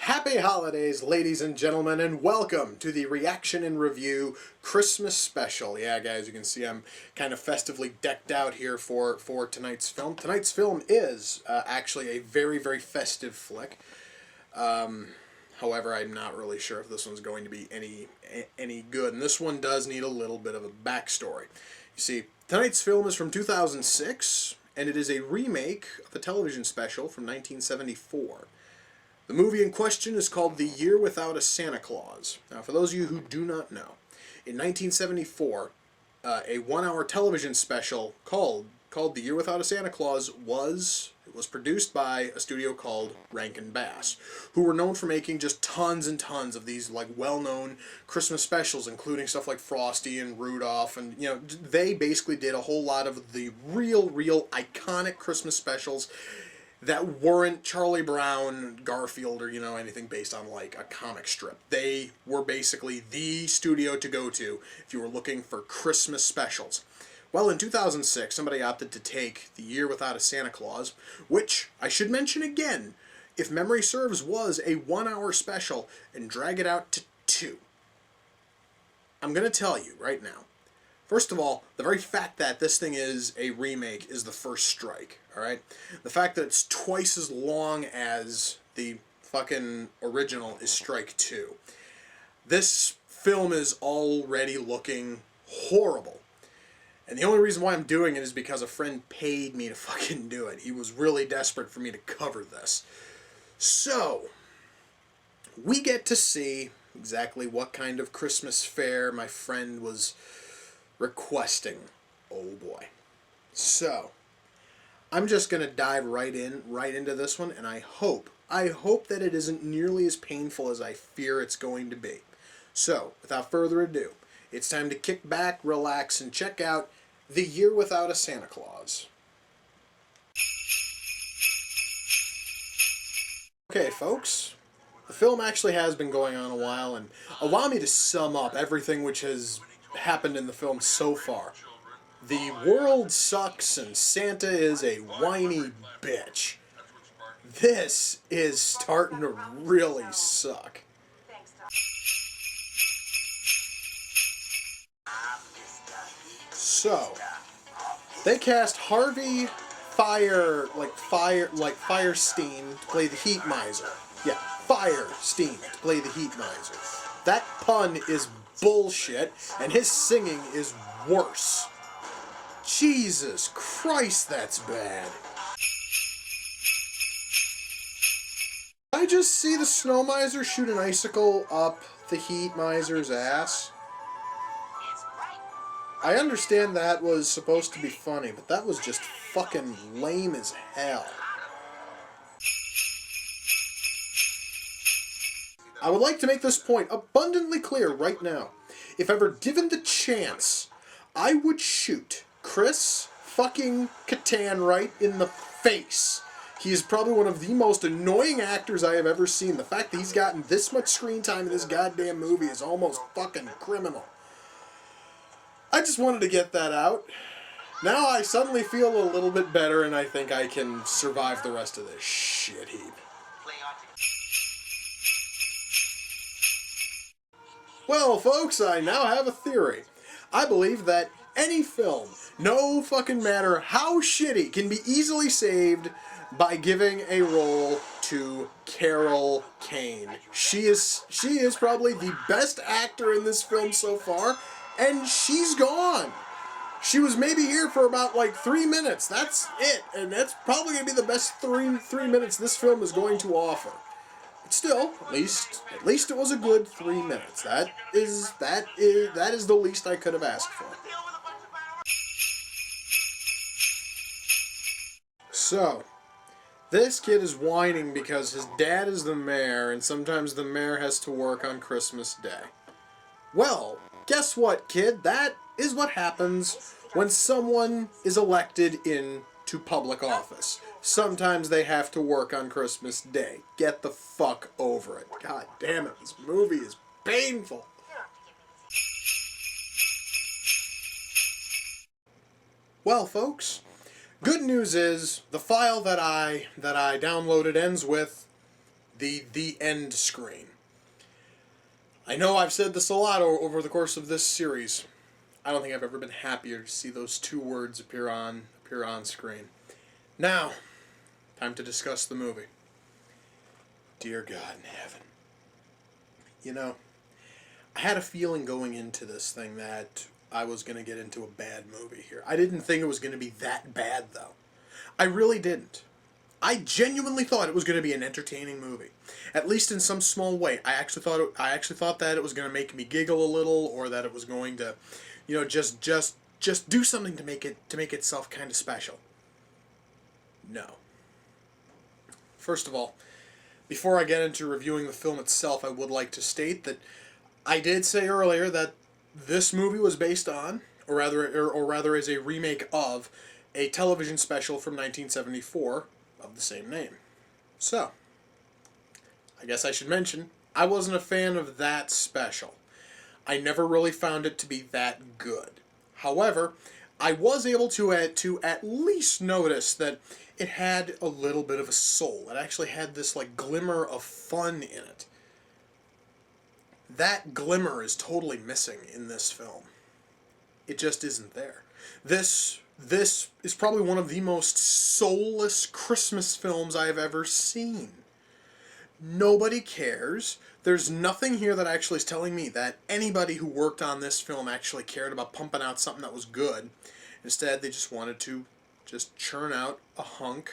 Happy holidays, ladies and gentlemen, and welcome to the Reaction and Review Christmas Special. Yeah, guys, you can see I'm kind of festively decked out here for tonight's film. Tonight's film is actually a very, very festive flick. However, I'm not really sure if this one's going to be any good, and this one does need a little bit of a backstory. You see, tonight's film is from 2006, and it is a remake of a television special from 1974. The movie in question is called The Year Without a Santa Claus. Now, for those of you who do not know, in 1974, a one-hour television special called The Year Without a Santa Claus was produced by a studio called Rankin, who were known for making just tons and tons of these like well-known Christmas specials, including stuff like Frosty and Rudolph, and you know, they basically did a whole lot of the real iconic Christmas specials that weren't Charlie Brown, Garfield, or, you know, anything based on, like, a comic strip. They were basically the studio to go to if you were looking for Christmas specials. Well, in 2006, somebody opted to take The Year Without a Santa Claus, which, I should mention again, if memory serves, was a one-hour special, and drag it out to 2. I'm going to tell you right now. First of all, the very fact that this thing is a remake is the first strike, alright? The fact that it's twice as long as the fucking original is strike 2. This film is already looking horrible. And the only reason why I'm doing it is because a friend paid me to fucking do it. He was really desperate for me to cover this. So, we get to see exactly what kind of Christmas fare my friend was requesting. Oh boy. So, I'm just going to dive right into this one, and I hope that it isn't nearly as painful as I fear it's going to be. So, without further ado, it's time to kick back, relax, and check out The Year Without a Santa Claus. Okay, folks, the film actually has been going on a while, and allow me to sum up everything which has happened in the film so far. The world sucks and Santa is a whiny bitch. This is starting to really suck. So, they cast Harvey Firestein to play the Heat Miser. Yeah, Firestein to play the Heat Miser. That pun is bullshit, and his singing is worse. Jesus Christ, that's bad. Did I just see the Snow Miser shoot an icicle up the Heat Miser's ass? I understand that was supposed to be funny, but that was just fucking lame as hell. I would like to make this point abundantly clear right now. If ever given the chance, I would shoot Chris fucking Kattan right in the face. He is probably one of the most annoying actors I have ever seen. The fact that he's gotten this much screen time in this goddamn movie is almost fucking criminal. I just wanted to get that out. Now I suddenly feel a little bit better, and I think I can survive the rest of this shit heap. Well, folks, I now have a theory. I believe that any film, no fucking matter how shitty, can be easily saved by giving a role to Carol Kane. She is probably the best actor in this film so far, and she's gone. She was maybe here for about like 3 minutes. That's it, and that's probably gonna be the best three minutes this film is going to offer. Still, at least it was a good 3 minutes. That is the least I could have asked for. So, this kid is whining because his dad is the mayor, and sometimes the mayor has to work on Christmas Day. Well, guess what, kid? That is what happens when someone is elected into public office. Sometimes they have to work on Christmas Day. Get the fuck over it. God damn it, this movie is painful. Well, folks, good news is the file that I downloaded ends with The end screen. I know I've said this a lot over the course of this series. I don't think I've ever been happier to see those two words appear on screen. Now, time to discuss the movie. Dear God in heaven. You know, I had a feeling going into this thing that I was going to get into a bad movie here. I didn't think it was going to be that bad, though. I really didn't. I genuinely thought it was going to be an entertaining movie, at least in some small way. I actually thought that it was going to make me giggle a little, or that it was going to, just do something to make itself kind of special. No. First of all, before I get into reviewing the film itself, I would like to state that I did say earlier that this movie was based on, or rather is a remake of, a television special from 1974 of the same name. So, I guess I should mention, I wasn't a fan of that special. I never really found it to be that good. However, I was able to at least notice that it had a little bit of a soul. It actually had this glimmer of fun in it. That glimmer is totally missing in this film. It just isn't there. This is probably one of the most soulless Christmas films I've ever seen. Nobody cares. There's nothing here that actually is telling me that anybody who worked on this film actually cared about pumping out something that was good. Instead, they just wanted to just churn out a hunk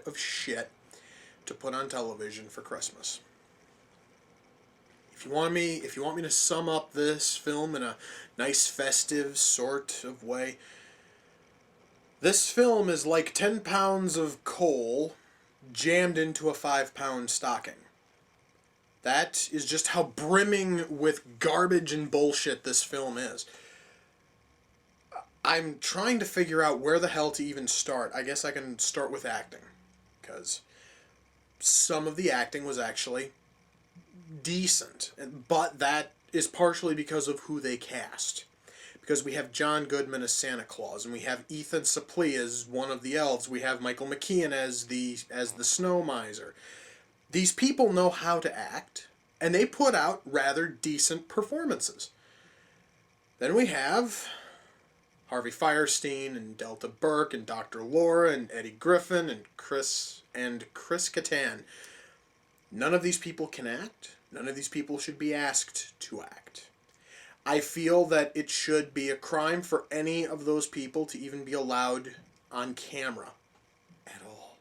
of shit to put on television for Christmas. If you want me to sum up this film in a nice festive sort of way, this film is like 10 pounds of coal jammed into a 5-pound stocking. That is just how brimming with garbage and bullshit this film is. I'm trying to figure out where the hell to even start. I guess I can start with acting, because some of the acting was actually decent, but that is partially because of who they cast. Because we have John Goodman as Santa Claus, and we have Ethan Suplee as one of the elves. We have Michael McKean as the snow miser. These people know how to act, and they put out rather decent performances. Then we have Harvey Fierstein and Delta Burke and Dr. Laura and Eddie Griffin and Chris Kattan. None of these people can act. None of these people should be asked to act. I feel that it should be a crime for any of those people to even be allowed on camera at all.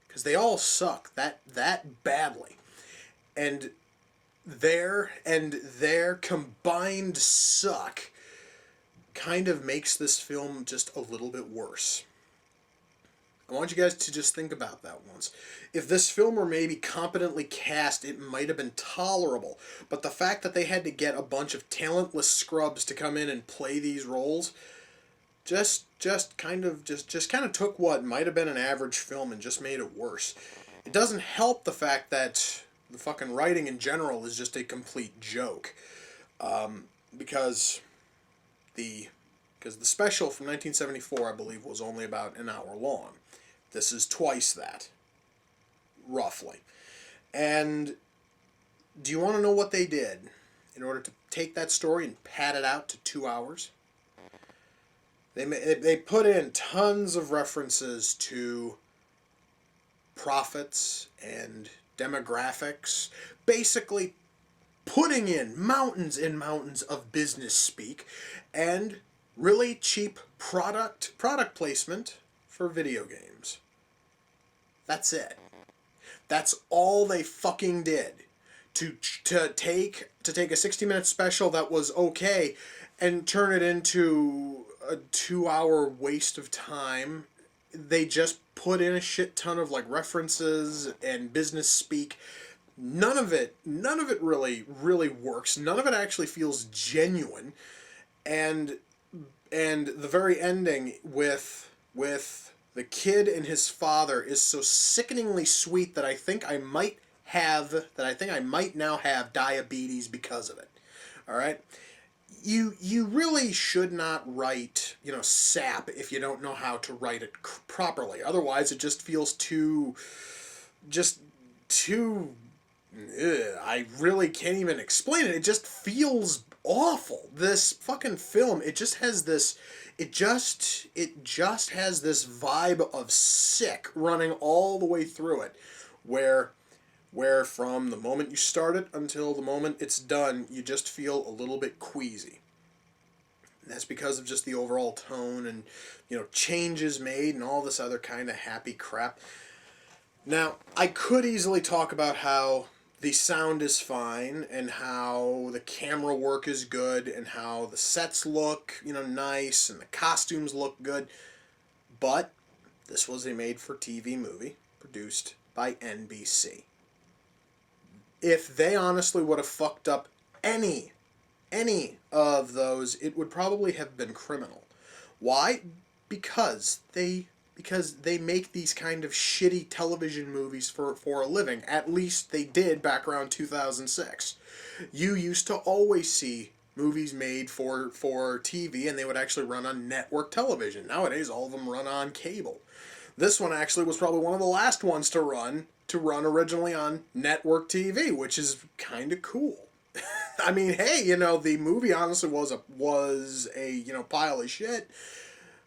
Because they all suck that badly. And their combined suck kind of makes this film just a little bit worse. I want you guys to just think about that once. If this film were maybe competently cast, it might have been tolerable. But the fact that they had to get a bunch of talentless scrubs to come in and play these roles just kind of took what might have been an average film and just made it worse. It doesn't help the fact that the fucking writing in general is just a complete joke. Because the special from 1974, I believe, was only about an hour long. This is twice that, roughly. And do you want to know what they did in order to take that story and pad it out to 2 hours? They put in tons of references to profits and demographics, basically putting in mountains and mountains of business speak and really cheap product placement for video games. That's it. That's all they fucking did. To take a 60-minute special that was okay and turn it into a 2-hour waste of time. They just put in a shit ton of references and business speak. None of it really works. None of it actually feels genuine. And the very ending with the kid and his father is so sickeningly sweet that I think I might now have diabetes because of it. All right? You really should not write, sap if you don't know how to write it properly. Otherwise, it just feels too I really can't even explain it. It just feels awful. This fucking film, it just has this, it just has this vibe of sick running all the way through it, where from the moment you start it until the moment it's done, you just feel a little bit queasy. And that's because of just the overall tone and, changes made and all this other kind of happy crap. Now, I could easily talk about how the sound is fine and how the camera work is good and how the sets look, nice and the costumes look good. But this was a made-for-TV movie produced by NBC. If they honestly would have fucked up any of those, it would probably have been criminal. Why? Because they make these kind of shitty television movies for a living. At least they did back around 2006. You used to always see movies made for TV, and they would actually run on network television. Nowadays, all of them run on cable. This one actually was probably one of the last ones to run originally on network TV, which is kind of cool. I mean, hey, the movie honestly was a pile of shit,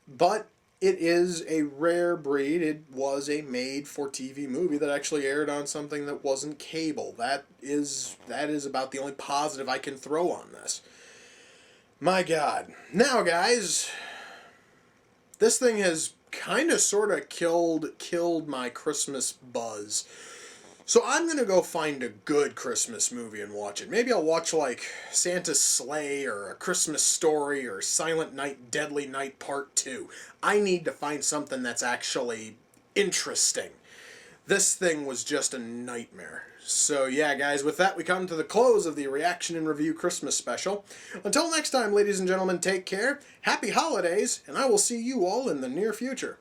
but it is a rare breed. It was a made-for-TV movie that actually aired on something that wasn't cable. That is about the only positive I can throw on this. My God. Now, guys, this thing has kind of sort of killed my Christmas buzz. So I'm going to go find a good Christmas movie and watch it. Maybe I'll watch like Santa's Sleigh or A Christmas Story or Silent Night, Deadly Night Part 2. I need to find something that's actually interesting. This thing was just a nightmare. So yeah, guys, with that we come to the close of the Reaction and Review Christmas special. Until next time, ladies and gentlemen, take care, happy holidays, and I will see you all in the near future.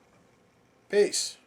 Peace.